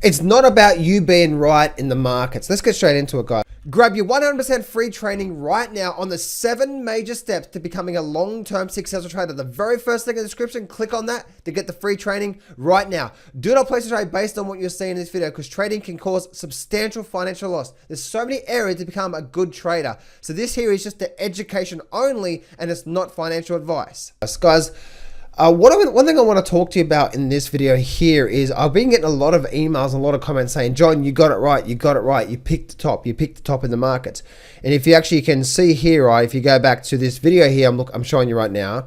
It's not about you being right in the markets. Let's get straight into it, guys. Grab your 100% free training right now on the 7 major steps to becoming a long-term successful trader. The very first link in the description, click on that to get the free training right now. Do not place a trade based on what you're seeing in this video, because trading can cause substantial financial loss. There's so many areas to become a good trader. So this here is just the education only, and it's not financial advice. Guys, one thing I want to talk to you about in this video here is I've been getting a lot of emails and a lot of comments saying, John, you got it right, you got it right, you picked the top in the markets. And if you actually can see here, right, if you go back to this video here, I'm showing you right now,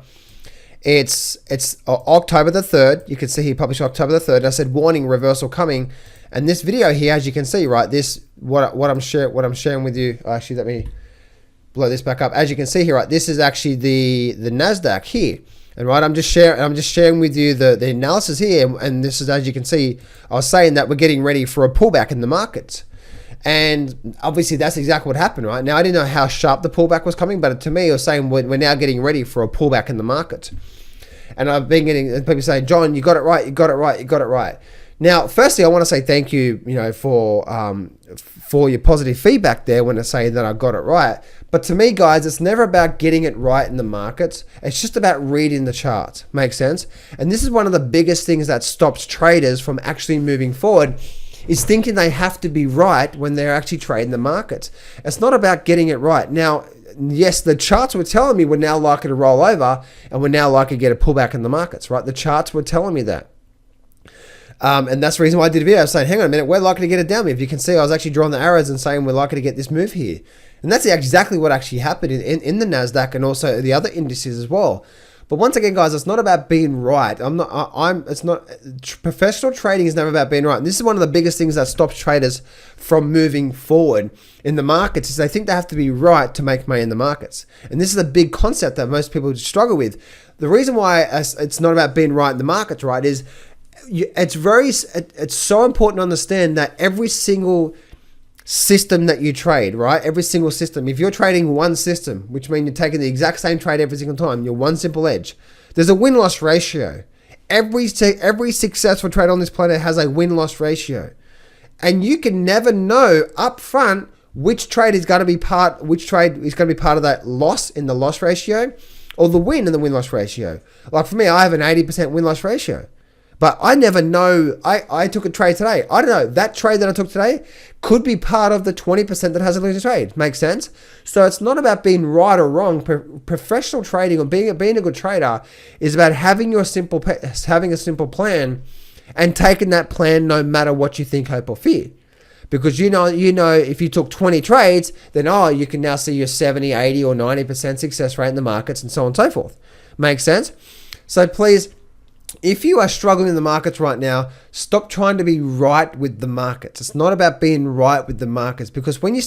it's October the 3rd. You can see he published October the 3rd. And I said, warning, reversal coming. And this video here, as you can see, right, this what I'm sharing with you. Actually, let me blow this back up. As you can see here, right, this is actually the Nasdaq here. And right, I'm just sharing with you the analysis here, and this is, as you can see, I was saying that we're getting ready for a pullback in the markets, and obviously that's exactly what happened, right? Now I didn't know how sharp the pullback was coming, but to me, it was saying we're now getting ready for a pullback in the market, and I've been getting people saying, John, you got it right, you got it right, you got it right. Now, firstly, I want to say thank you, for your positive feedback there when I say that I got it right. But to me, guys, it's never about getting it right in the markets. It's just about reading the charts. Makes sense? And this is one of the biggest things that stops traders from actually moving forward, is thinking they have to be right when they're actually trading the markets. It's not about getting it right. Now, yes, the charts were telling me we're now likely to roll over and we're now likely to get a pullback in the markets, right? The charts were telling me that. And that's the reason why I did a video saying, hang on a minute, we're likely to get it down. If you can see, I was actually drawing the arrows and saying we're likely to get this move here. And that's exactly what actually happened in the Nasdaq and also the other indices as well. But once again, guys, it's not about being right. Professional trading is never about being right. And this is one of the biggest things that stops traders from moving forward in the markets, is they think they have to be right to make money in the markets. And this is a big concept that most people struggle with. The reason why it's not about being right in the markets, right, is it's so important to understand that every single system that you trade, right? Every single system. If you're trading one system, which means you're taking the exact same trade every single time, you're one simple edge, there's a win-loss ratio. Every successful trader on this planet has a win-loss ratio. And you can never know up front which trade is going to be part of that loss in the loss ratio or the win in the win-loss ratio. Like for me, I have an 80% win-loss ratio. But I never know. I took a trade today. I don't know. That trade that I took today could be part of the 20% that has a losing trade. Makes sense? So it's not about being right or wrong. Professional trading or being a good trader is about having a simple plan and taking that plan no matter what you think, hope, or fear. Because you know, if you took 20 trades, then you can now see your 70, 80, or 90% success rate in the markets and so on and so forth. Makes sense? So please, if you are struggling in the markets right now, stop trying to be right with the markets. It's not about being right with the markets, because when you're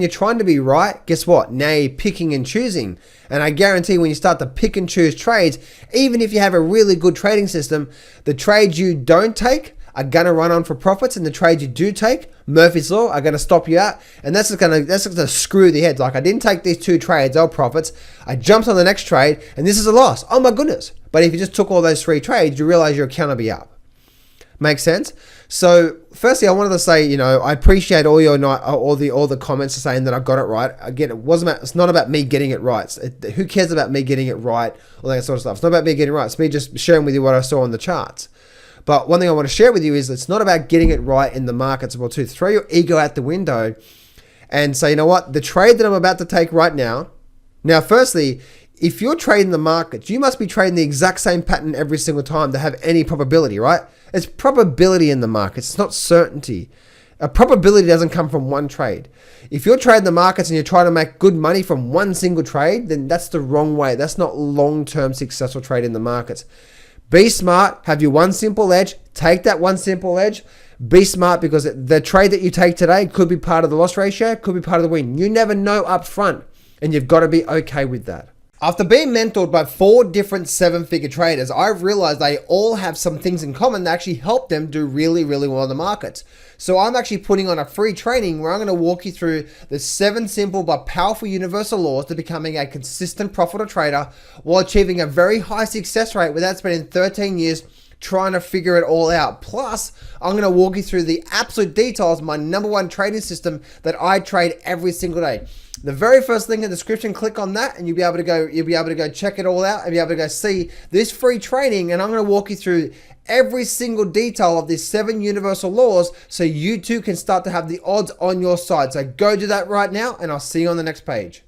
trying to be right, guess what? Now you're picking and choosing. And I guarantee when you start to pick and choose trades, even if you have a really good trading system, the trades you don't take are going to run on for profits, and the trades you do take, Murphy's Law, are going to stop you out. And that's just going to screw the heads. Like, I didn't take these 2 trades, they were profits. I jumped on the next trade, and this is a loss. Oh my goodness. But if you just took all those 3 trades, you realize your account will be up. Make sense? So firstly, I wanted to say, I appreciate all the comments saying that I got it right. Again, it's not about me getting it right. Who cares about me getting it right? All that sort of stuff. It's not about me getting it right. It's me just sharing with you what I saw on the charts. But one thing I want to share with you is it's not about getting it right in the markets. Well, to throw your ego out the window and say, you know what, the trade that I'm about to take right now. Now, firstly, if you're trading the markets, you must be trading the exact same pattern every single time to have any probability, right? It's probability in the markets. It's not certainty. A probability doesn't come from one trade. If you're trading the markets and you're trying to make good money from one single trade, then that's the wrong way. That's not long-term successful trade in the markets. Be smart, have your one simple edge, take that one simple edge. Be smart, because the trade that you take today could be part of the loss ratio, could be part of the win. You never know up front, and you've got to be okay with that. After being mentored by 4 different 7-figure traders, I've realized they all have some things in common that actually help them do really, really well in the markets. So I'm actually putting on a free training where I'm going to walk you through the 7 simple but powerful universal laws to becoming a consistent profitable trader while achieving a very high success rate without spending 13 years trying to figure it all out. Plus, I'm going to walk you through the absolute details of my number one trading system that I trade every single day. The very first link in the description, click on that and you'll be able to go check it all out and be able to go see this free training. And I'm going to walk you through every single detail of these 7 universal laws so you too can start to have the odds on your side. So go do that right now and I'll see you on the next page.